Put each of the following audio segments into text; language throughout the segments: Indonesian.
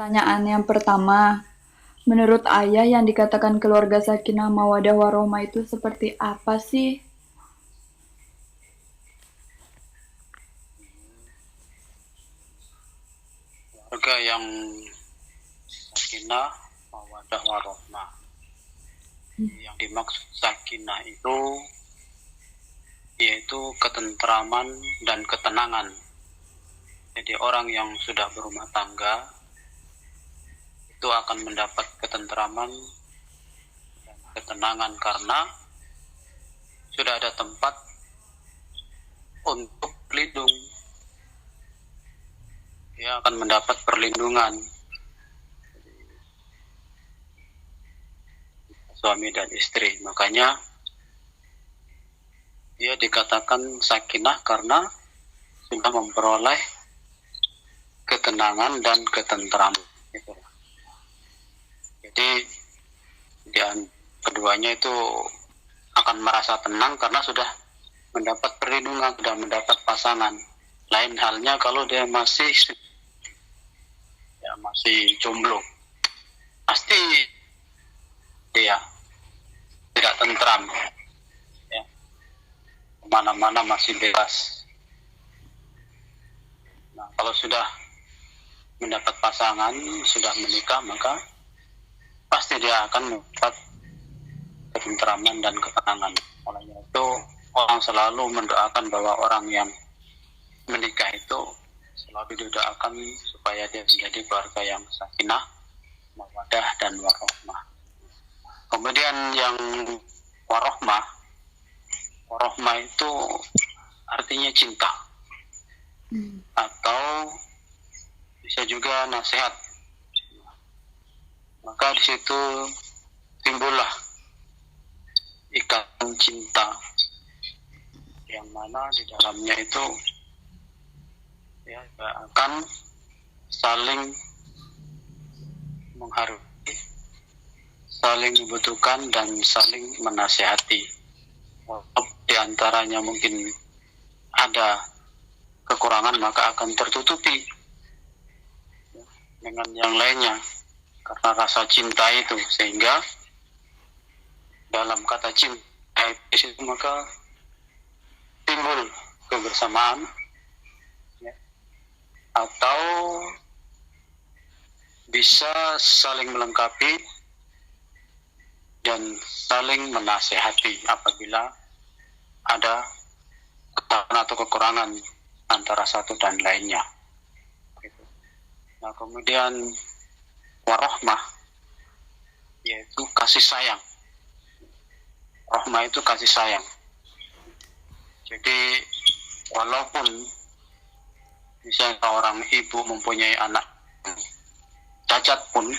pertanyaan yang pertama. Menurut ayah yang dikatakan keluarga sakinah mawadah warohmah itu seperti apa sih? Keluarga yang sakinah, mawaddah warohmah. Yang dimaksud sakinah itu yaitu ketentraman dan ketenangan. Jadi orang yang sudah berumah tangga itu akan mendapat ketentraman dan ketenangan karena sudah ada tempat untuk berlindung. Dia akan mendapat perlindungan suami dan istri. Makanya dia dikatakan sakinah karena sudah memperoleh ketenangan dan ketentraman. Jadi keduanya itu akan merasa tenang karena sudah mendapat perlindungan, sudah mendapat pasangan. Lain halnya kalau dia masih jomblo, pasti dia tidak tentram, ya. Kemana-mana masih bebas. Nah, kalau sudah mendapat pasangan, sudah menikah, maka pasti dia akan mendapat ketentraman dan ketenangan. Oleh itu, orang selalu mendoakan bahwa orang yang menikah itu selalu didoakan supaya dia menjadi keluarga yang sakinah, mawaddah dan warohmah. Kemudian yang warohmah itu artinya cinta, atau bisa juga nasihat. Maka di situ timbullah ikatan cinta yang mana di dalamnya itu ya akan saling menghargai, saling membutuhkan dan saling menasihati. Di antaranya mungkin ada kekurangan maka akan tertutupi dengan yang lainnya karena rasa cinta itu, sehingga dalam kata cinta itu maka timbul kebersamaan, ya, atau bisa saling melengkapi dan saling menasehati apabila ada kesalahan atau kekurangan antara satu dan lainnya. Nah, kemudian warohmah yaitu kasih sayang. Rahmah itu kasih sayang. Jadi walaupun misalnya orang ibu mempunyai anak cacat pun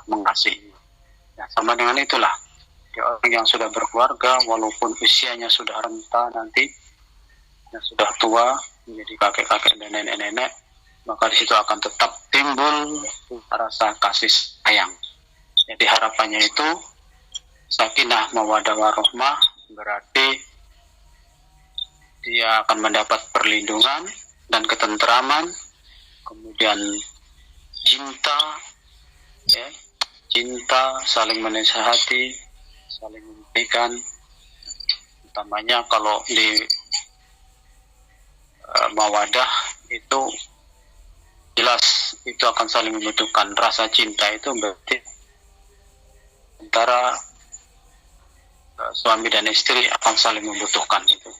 mengasihi. Ya, sama dengan itulah. Dia orang yang sudah berkeluarga walaupun usianya sudah renta nanti, yang sudah tua menjadi kakek-kakek dan nenek-nenek, maka di situ akan tetap timbul rasa kasih sayang. Jadi harapannya itu sakinah mawaddah warohmah, berarti dia akan mendapat perlindungan dan ketentraman, kemudian cinta, ya, cinta, saling menasihati, saling memberikan, utamanya kalau di mawadah itu jelas itu akan saling membutuhkan. Rasa cinta itu berarti antara suami dan istri akan saling membutuhkan itu.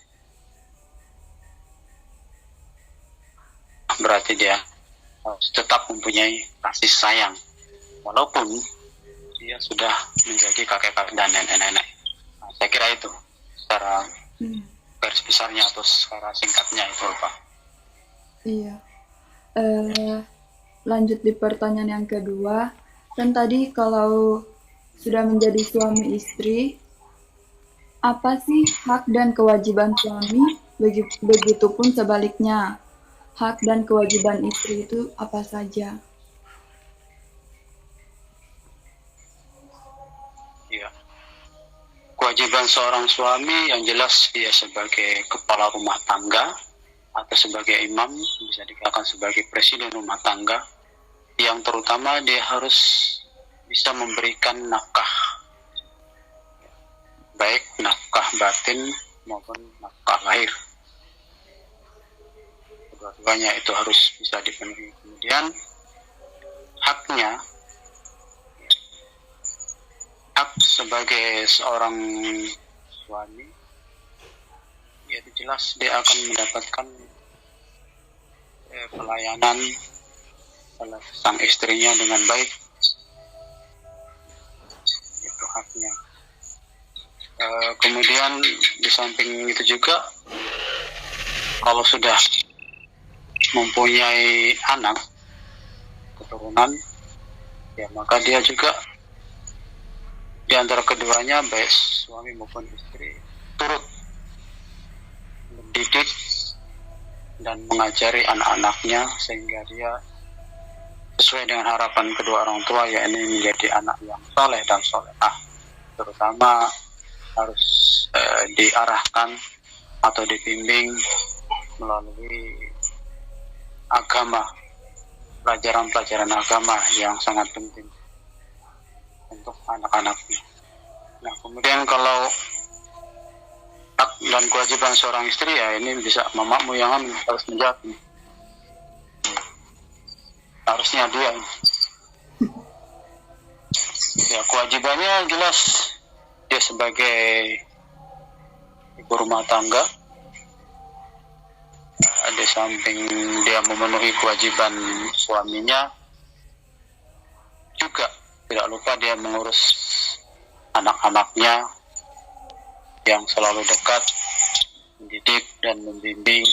Berarti dia harus tetap mempunyai kasih sayang walaupun dia sudah menjadi kakek-kakek dan nenek-nenek. Nah, saya kira itu secara garis besarnya atau secara singkatnya itu, Pak. Iya. Lanjut di pertanyaan yang kedua. Kan tadi kalau sudah menjadi suami istri, apa sih hak dan kewajiban suami? Begitupun sebaliknya, hak dan kewajiban istri itu apa saja? Ya. Kewajiban seorang suami yang jelas dia sebagai kepala rumah tangga atau sebagai imam, bisa dikatakan sebagai presiden rumah tangga, yang terutama dia harus bisa memberikan nafkah, baik nafkah batin maupun nafkah lahir. Kedua-duanya itu harus bisa dipenuhi. Kemudian haknya, hak sebagai seorang suami, yaitu jelas dia akan mendapatkan pelayanan oleh sang istrinya dengan baik. Itu haknya. Kemudian di samping itu juga, kalau sudah mempunyai anak keturunan, ya maka dia juga di antara keduanya, baik suami maupun istri, turut mendidik dan mengajari anak-anaknya sehingga dia sesuai dengan harapan kedua orang tua, yakni menjadi anak yang soleh dan solehah. Terutama harus diarahkan atau dibimbing melalui agama, pelajaran-pelajaran agama yang sangat penting untuk anak-anaknya. Nah, kemudian kalau hak dan kewajiban seorang istri, ya ini bisa mamamu yang harus menjawab. Harusnya dia. Ya, kewajibannya jelas dia sebagai ibu rumah tangga, di samping dia memenuhi kewajiban suaminya, juga tidak lupa dia mengurus anak-anaknya yang selalu dekat, mendidik dan membimbing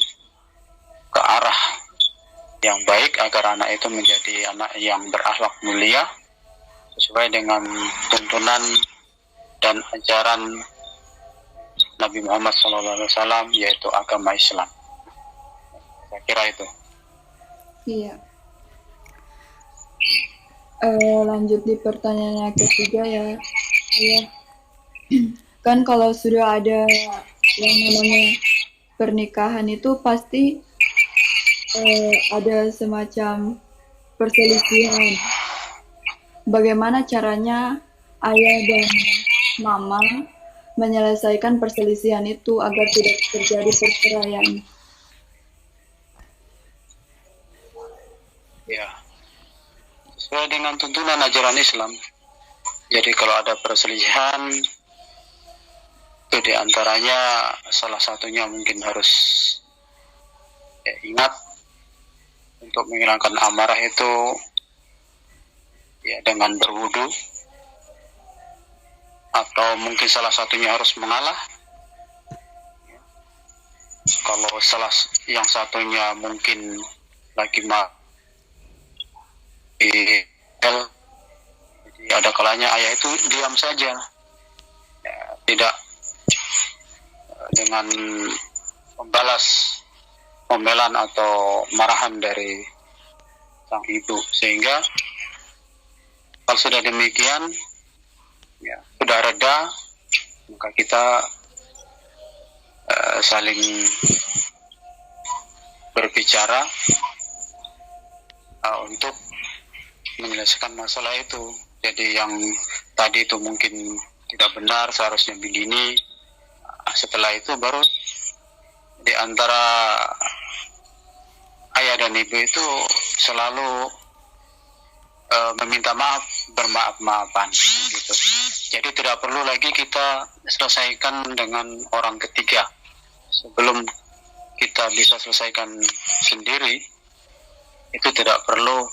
ke arah yang baik agar anak itu menjadi anak yang berakhlak mulia sesuai dengan tuntunan dan ajaran Nabi Muhammad SAW, yaitu agama Islam. Saya kira itu. Iya. Lanjut di pertanyaan yang ketiga ya. Iya. Kan kalau sudah ada yang namanya pernikahan itu pasti ada semacam perselisihan. Bagaimana caranya ayah dan mama menyelesaikan perselisihan itu agar tidak terjadi perceraian? Ya, sesuai dengan tuntunan ajaran Islam. Jadi kalau ada perselisihan, itu diantaranya salah satunya mungkin harus ingat untuk menghilangkan amarah itu ya dengan berwudu, atau mungkin salah satunya harus mengalah. Kalau salah yang satunya mungkin lagi jadi ada kalanya ayah itu diam saja, ya, tidak dengan membalas omelan atau marahan dari sang ibu, sehingga kalau sudah demikian, ya, sudah reda, maka kita saling berbicara untuk menyelesaikan masalah itu. Jadi yang tadi itu mungkin tidak benar, seharusnya begini. Setelah itu baru di antara ayah dan ibu itu selalu meminta maaf, bermaaf-maafan gitu. Jadi tidak perlu lagi kita selesaikan dengan orang ketiga. Sebelum kita bisa selesaikan sendiri, itu tidak perlu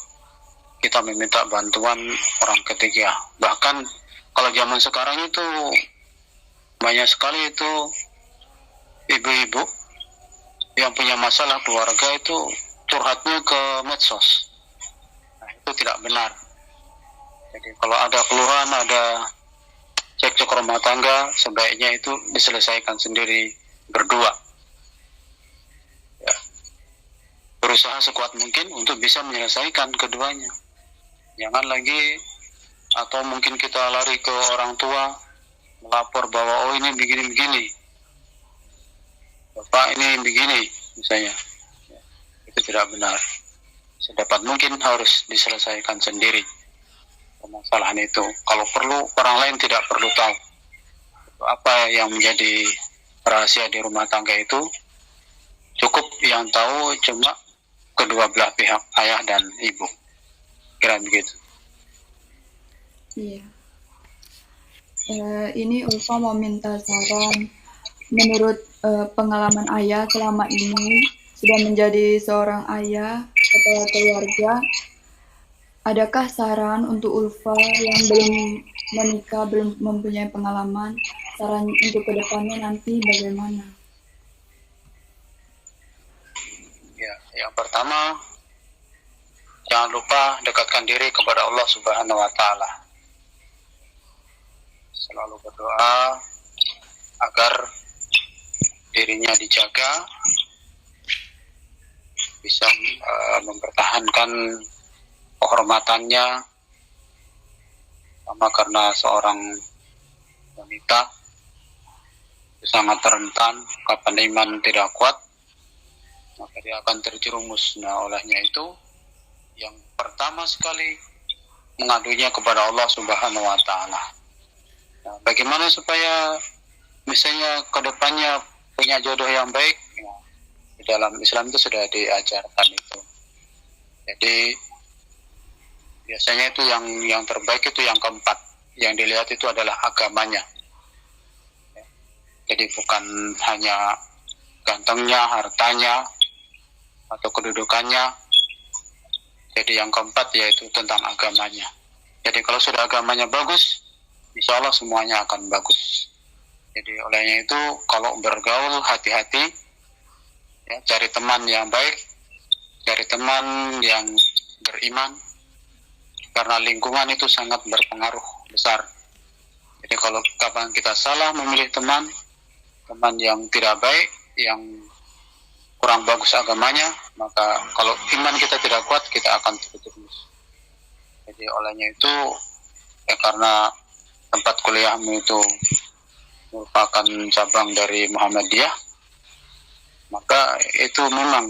kita meminta bantuan orang ketiga. Bahkan kalau zaman sekarang itu banyak sekali itu ibu-ibu yang punya masalah keluarga itu curhatnya ke medsos. Nah, itu tidak benar. Jadi kalau ada keluhan, ada cekcok rumah tangga, sebaiknya itu diselesaikan sendiri berdua. Ya. Berusaha sekuat mungkin untuk bisa menyelesaikan keduanya. Jangan lagi, atau mungkin kita lari ke orang tua melapor bahwa oh ini begini-begini, bapak ini begini misalnya. itu tidak benar. Sedapat mungkin harus diselesaikan sendiri permasalahan itu. Kalau perlu, orang lain tidak perlu tahu apa yang menjadi rahasia di rumah tangga itu. Cukup yang tahu cuma kedua belah pihak, ayah dan ibu. Kira begitu. Iya. Ini Ulfa mau minta saran. Menurut pengalaman ayah selama ini sudah menjadi seorang ayah, kepala keluarga, adakah saran untuk Ulfa yang belum menikah, belum mempunyai pengalaman, saran untuk kedepannya nanti bagaimana? Ya, yang pertama, jangan lupa dekatkan diri kepada Allah Subhanahu wa Ta'ala. Selalu berdoa agar dirinya dijaga, bisa mempertahankan kehormatannya, sama karena seorang wanita sangat rentan kapan iman tidak kuat, maka dia akan terjerumus. Nah, olehnya itu yang pertama sekali mengadunya kepada Allah Subhanahu wa Ta'ala. Nah, bagaimana supaya misalnya kedepannya punya jodoh yang baik? Nah, di dalam Islam itu sudah diajarkan itu. Jadi biasanya itu yang terbaik itu yang keempat. Yang dilihat itu adalah agamanya. Jadi bukan hanya gantengnya, hartanya, atau kedudukannya. Jadi yang keempat yaitu tentang agamanya. Jadi kalau sudah agamanya bagus, insya Allah semuanya akan bagus. Jadi olehnya itu kalau bergaul hati-hati, ya, cari teman yang baik, cari teman yang beriman, karena lingkungan itu sangat berpengaruh besar. Jadi kalau kapan kita salah memilih teman yang tidak baik, yang kurang bagus agamanya, maka kalau iman kita tidak kuat, kita akan terjerumus. Jadi olehnya itu, ya karena tempat kuliahmu itu merupakan cabang dari Muhammadiyah, maka itu memang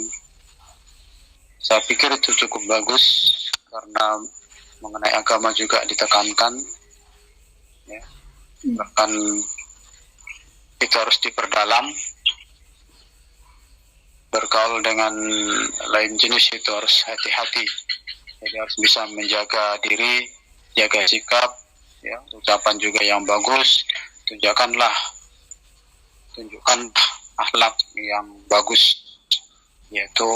saya pikir itu cukup bagus, karena mengenai agama juga ditekankan, ya. Bahkan itu harus diperdalam. Bergaul dengan lain jenis itu harus hati-hati. Jadi harus bisa menjaga diri, jaga sikap, ya, ucapan juga yang bagus. Tunjukkanlah akhlak yang bagus, yaitu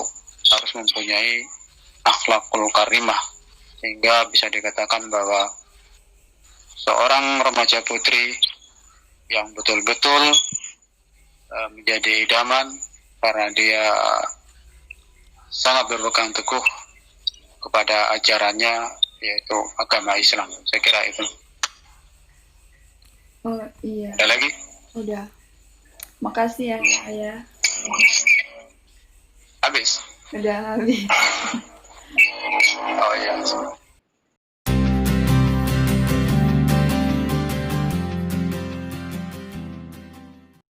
harus mempunyai akhlakul karimah, sehingga bisa dikatakan bahwa seorang remaja putri yang betul-betul menjadi idaman karena dia sangat berpegang teguh kepada ajarannya, yaitu agama Islam. Saya kira itu. Oh iya. Ada lagi? Udah. Makasih ya, Ayah. Habis? Udah habis. Oh iya.